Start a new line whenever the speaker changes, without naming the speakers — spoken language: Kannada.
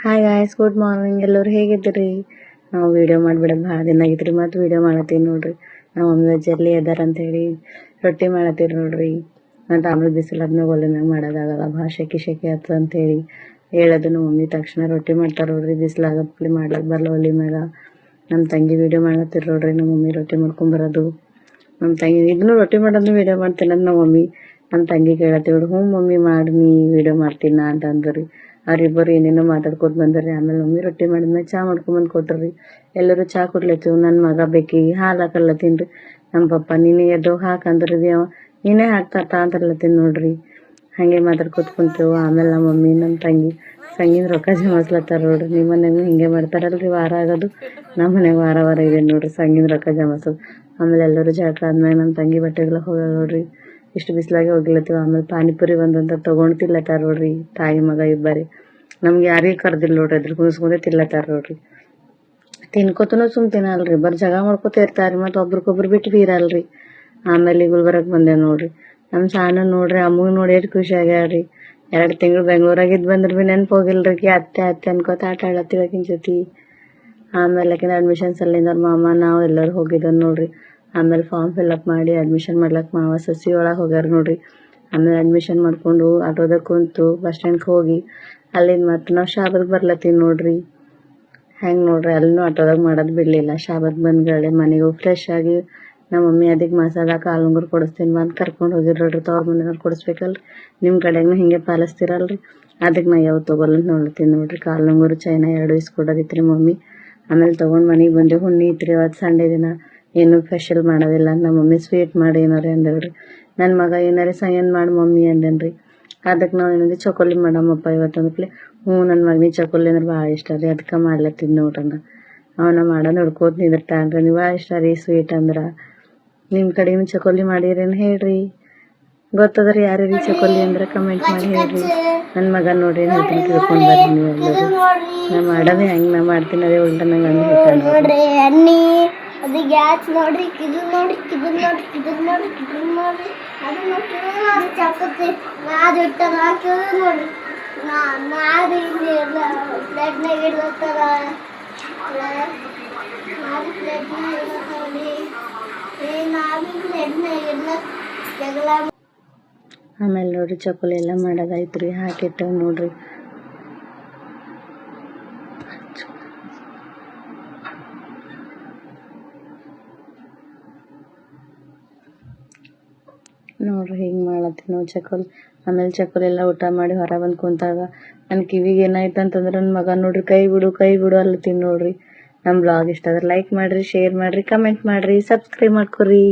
Hi guys, good morning. ಎಲ್ಲರೂ ಹೇಗಿದ್ದೀರಿ? ನಾವು ವಿಡಿಯೋ ಮಾಡಿಬಿಡೋದು ಭಾಳ ದಿನ ಆಗಿದ್ರಿ. ಮತ್ತು ವಿಡಿಯೋ ಮಾಡತ್ತೀವಿ ನೋಡ್ರಿ. ನಾವು ಮಮ್ಮಿ ಜಲ್ದಿ ಎದ್ದಾರ ಅಂತೇಳಿ ರೊಟ್ಟಿ ಮಾಡತ್ತೀರಿ ನೋಡ್ರಿ. ಮತ್ತು ಆಮೇಲೆ ಬಿಸಿಲು ಆದ್ಮೇಲೆ ಒಲೆ ಮ್ಯಾಗ ಮಾಡೋದಾಗಲ್ಲ, ಭಾಳ ಶೆಕೆ ಆಗ್ತದೆ ಅಂತೇಳಿ ಹೇಳೋದು. ನಮ್ಮ ಮಮ್ಮಿ ತಕ್ಷಣ ರೊಟ್ಟಿ ಮಾಡ್ತಾರೆ ನೋಡ್ರಿ. ಬಿಸಿಲಾಗಪ್ಲಿ ಮಾಡ್ಲಿಕ್ಕೆ ಬರಲ್ಲ ಒಲೆ ಮ್ಯಾಗ. ನಮ್ಮ ತಂಗಿ ವಿಡಿಯೋ ಮಾಡತ್ತೀರಿ ನೋಡ್ರಿ. ನಮ್ಮ ಮಮ್ಮಿ ರೊಟ್ಟಿ ಮಾಡ್ಕೊಂಬರೋದು. ನಮ್ಮ ತಂಗಿ ಇದನ್ನು ರೊಟ್ಟಿ ಮಾಡೋದು ವಿಡಿಯೋ ಮಾಡ್ತೀನಿ ಅಂತ ನಮ್ಮ ಮಮ್ಮಿ ನಮ್ಮ ತಂಗಿ ಕೇಳತ್ತೀವಿ. ಹ್ಞೂ ಮಮ್ಮಿ ಮಾಡಿ, ನೀ ವಿಡಿಯೋ ಮಾಡ್ತೀನಿ ನಾ ಅಂತ ಅಂದ್ರಿ. ಅವ್ರಿಬ್ಬರು ಏನೇನೋ ಮಾತಾಡ್ಕೊತ ಬಂದ್ರಿ. ಆಮೇಲೆ ಮಮ್ಮಿ ರೊಟ್ಟಿ ಮಾಡಿದ್ಮೇಲೆ ಚಾ ಮಾಡ್ಕೊಂಬಂದು ಕೊಟ್ರಿ. ಎಲ್ಲರೂ ಚಾ ಕೊಡ್ಲತ್ತೀವಿ. ನನ್ನ ಮಗ ಬೇಕಿಗೆ ಹಾಲು ಹಾಕಲ್ಲತ್ತೀನಿ ರೀ. ನಮ್ಮ ಪಪ್ಪ ನೀನೇ ಎದ್ದು ಹಾಕಂದ್ರಿ ಅವ ನೀನೇ ಹಾಕ್ತಾತ ಅಂತರ್ಲತ್ತೀನಿ ನೋಡ್ರಿ. ಹಾಗೆ ಮಾತಾಡ್ಕೊತ ಕುಂತೇವು. ಆಮೇಲೆ ನಮ್ಮ ಮಮ್ಮಿ ನಮ್ಮ ತಂಗಿನ ರೊಕ್ಕ ಜಮಾಸ್ಲತ್ತಾರ ನೋಡ್ರಿ. ನಿಮ್ಮ ಮನೆಗೂ ಹಿಂಗೆ ಮಾಡ್ತಾರಲ್ರಿ, ವಾರ ಆಗೋದು. ನಮ್ಮ ಮನೆಗೆ ವಾರ ಇದೆ ನೋಡ್ರಿ ಸಂಗಿನ ರೊಕ್ಕ ಜಮಾಸೋದು. ಆಮೇಲೆ ಎಲ್ಲರೂ ಜಳಕ ಆದ್ಮೇಲೆ ನಮ್ಮ ತಂಗಿ ಬಟ್ಟೆಗೆಲ್ಲ ಹೋಗ್ಯಾವ ನೋಡ್ರಿ. ಇಷ್ಟು ಬಿಸಿಲಾಗೆ ಹೋಗ್ಲತ್ತೀವಿ. ಆಮೇಲೆ ಪಾನಿಪುರಿ ಬಂದಂತ ತೊಗೊಂಡು ತಿನ್ಲತ್ತಾರ ನೋಡ್ರಿ ತಾಯಿ ಮಗ ಇಬ್ಬರಿ. ನಮ್ಗೆ ಯಾರಿಗೆ ಕರ್ದಿಲ್ಲ ನೋಡ್ರಿ, ಅದ್ರ ಕುಣಿಸ್ಕೊಂಡೆ ತಿನ್ಲತ್ತಾರ ನೋಡ್ರಿ. ತಿನ್ಕೋತನೂ ತಿನ್ನಲ್ರಿ, ಬರ್ ಜಗ ಮಾಡ್ಕೊತ ಇರ್ತಾರ್ರಿ. ಮತ್ತು ಒಬ್ರಿಗೊಬ್ರು ಬಿಟ್ಟು ಬೀರಲ್ರಿ. ಆಮೇಲೆ ಗುಲ್ಬರ್ಗಕ್ಕೆ ಬಂದೇವ್ ನೋಡ್ರಿ. ನಮ್ಮ ಸಾನ ನೋಡ್ರಿ, ಅಮ್ಮಗ್ ನೋಡಿ ಎಷ್ಟು ಖುಷಿ ಆಗ್ಯಾಳ್ರಿ. 2 ತಿಂಗಳು ಬೆಂಗ್ಳೂರಾಗಿದ್ದು ಬಂದ್ರೆ ಭೀ ನೆನ್ಪು ಹೋಗಿಲ್ರಿ. ಅತ್ತೆ ಅನ್ಕೋತ ಆಟ ಆಡತ್ತೀವಿ ಆಕಿನ ಜೊತೆ. ಆಮೇಲೆ ಆಕಿನ ಅಡ್ಮಿಷನ್ಸ್ ಅಲ್ಲಿಂದ ಅವ್ರ ಮಾಮ ನಾವು ಎಲ್ಲರೂ ಹೋಗಿದ್ದೋ ನೋಡ್ರಿ. ಆಮೇಲೆ ಫಾರ್ಮ್ ಫಿಲ್ಅಪ್ ಮಾಡಿ ಅಡ್ಮಿಷನ್ ಮಾಡ್ಲಕ್ಕೆ ಮಾವ ಸಸಿ ಒಳಗೆ ಹೋಗ್ಯಾರ ನೋಡ್ರಿ. ಆಮೇಲೆ ಅಡ್ಮಿಷನ್ ಮಾಡ್ಕೊಂಡು ಆಟೋದಾಗ ಕುಂತು ಬಸ್ ಸ್ಟ್ಯಾಂಡ್ಗೆ ಹೋಗಿ ಅಲ್ಲಿಂದ ಮತ್ತೆ ನಾವು ಶಾಬಾದ್ ಬರ್ಲತ್ತೀವಿ ನೋಡ್ರಿ. ಹೆಂಗೆ ನೋಡ್ರಿ, ಅಲ್ಲಿನೂ ಆಟೋದಾಗ ಮಾಡೋದು ಬಿಡಲಿಲ್ಲ. ಶಾಬಾದ್ ಬಂದ್ಗಡೆ ಮನೆಗೆ ಹೋಗಿ ಫ್ರೆಶ್ ಆಗಿ ನಮ್ಮ ಮಮ್ಮಿ ಅದಕ್ಕೆ ಮಸಾಲ ಕಾಲುಂಗುರು ಕೊಡಿಸ್ತೀನಿ ಬಂದು ಕರ್ಕೊಂಡು ಹೋಗಿರ್ ನೋಡ್ರಿ. ತವ್ರ ಮನೆಯವ್ರು ಕೊಡಿಸ್ಬೇಕಲ್ರಿ, ನಿಮ್ಮ ಕಡೆಗೂ ಹಿಂಗೆ ಪಾಲಿಸ್ತೀರಲ್ರಿ. ಅದಕ್ಕೆ ನಾ ಯಾವ ತೊಗೊಲ್ಲ ಅಂತ ನೋಡ್ತೀನಿ ನೋಡ್ರಿ. ಕಾಲುಂಗುರು ಚೈನ 2 ಇಸ್ಕೊಡೋದಿತ್ರಿ ಮಮ್ಮಿ. ಆಮೇಲೆ ತೊಗೊಂಡು ಮನೆಗೆ ಬಂದೆ. ಹುಣ್ಣಿ ಇತ್ರಿ ಅವತ್ತು ಸಂಡೇ ದಿನ. ಏನು ಸ್ಪೆಷಲ್ ಮಾಡೋದಿಲ್ಲ ಅಂತ ನಮ್ಮ ಮಮ್ಮಿ ಸ್ವೀಟ್ ಮಾಡಿ ಏನಾರೇ ಅಂದವ್ರಿ. ನನ್ನ ಮಗ ಏನಾರೇ ಸೈನ್ ಮಾಡಿ ಮಮ್ಮಿ ಅಂದೇನ್ರಿ. ಅದಕ್ಕೆ ನಾವು ಏನಂದ್ರೆ ಚಕೋಲಿ ಮಾಡಮ್ಮಪ್ಪ ಇವತ್ತು ಅಂದ್ಕಲೆ. ಹ್ಞೂ ನನ್ನ ಮಗನಿಗೆ ಚಕೋಲಿ ಅಂದ್ರೆ ಭಾಳ ಇಷ್ಟ ರೀ, ಅದಕ್ಕೆ ಮಾಡ್ಲತ್ತಿದ್ದು ನೋಡ್ರಿ. ಅವನ ಮಾಡೋದು ನೋಡ್ಕೋತ ನಿಂದಿರ್ತಾನ್ರಿ. ನೀವು ಭಾಳ ಇಷ್ಟ ರೀ ಸ್ವೀಟ್ ಅಂದ್ರೆ. ನಿಮ್ಮ ಕಡೆನೂ ಚಕೋಲಿ ಮಾಡಿರೇನು ಹೇಳ್ರಿ. ಗೊತ್ತದ್ರಿ ಯಾರ್ಯಾರಿಗೆ ಚಕೋಲಿ ಅಂದ್ರೆ ಕಮೆಂಟ್ ಮಾಡಿ ಹೇಳ್ರಿ. ನನ್ನ ಮಗ ನೋಡ್ರಿ ಏನು ಹೇಳ್ತೀನಿ ತಿಳ್ಕೊಂಡು ಬರ್ರಿ ನೀವು ಎಲ್ಲರೂ. ನಾ ಮಾಡೋದೇ ಹೆಂಗೆ ನಾ ಮಾಡ್ತೀನಿ ಅದೇ ಉಲ್ಟ ನಂಗೆ ಅಂದು ಹೇಳ್ತಾನೆ ನೋಡ್ರಿ.
ಅದು ಗ್ಯಾಸ್ ನೋಡ್ರಿ, ಕಿದು ನೋಡ್ರಿ, ಕಿದು ನೋಡ್ರಿ, ಕಿದು ನೋಡ್ರಿ, ಕಿದು ನೋಡ್ರಿ, ಅದು ನೋಡ್ರಿ ಚಪ್ಪತ್ತಿ ನಾದು ಇಟ್ಟಾಗ ಹಾಕಿದ್ರು ನೋಡ್ರಿ. ನಾದು ಇಲ್ಲಿ ಪ್ಲೇಟ್ನಾಗ ಇಡ್ಲತ್ತಾರ, ನಾದು ಪ್ಲೇಟ್ನಾಗ ಇಡ್ಲತ್ತಾವ್ರಿ. ನಾದು ಪ್ಲೇಟ್ನಾಗ ಇಡ್ಲಕ್ಕ ಜಗಳ.
ಆಮೇಲೆ ನೋಡ್ರಿ ಚಕೋಲಿ ಎಲ್ಲ ಮಾಡೋದಾಯ್ತು ರೀ. ಹಾಕಿಟ್ಟವು ನೋಡ್ರಿ. ನೋಡ್ರಿ ಹಿಂಗೆ ಮಾಡತ್ತೀನಿ ನಾವು ಚಕೋಲಿ. ಆಮೇಲೆ ಚಕೋಲಿ ಎಲ್ಲ ಊಟ ಮಾಡಿ ಹೊರ ಬಂದು ಕುಂತಾಗ ನನ್ನ ಕಿವಿಗೆ ಏನಾಯ್ತು ಅಂತಂದ್ರೆ ನನ್ನ ಮಗ ನೋಡ್ರಿ ಕೈ ಬಿಡು ಅಲ್ಲತ್ತೀನಿ ನೋಡ್ರಿ. ನಮ್ಮ ಬ್ಲಾಗ್ ಇಷ್ಟ ಆದ್ರೆ ಲೈಕ್ ಮಾಡಿರಿ, ಶೇರ್ ಮಾಡಿರಿ, ಕಮೆಂಟ್ ಮಾಡಿರಿ, ಸಬ್ಸ್ಕ್ರೈಬ್ ಮಾಡ್ಕೊರಿ.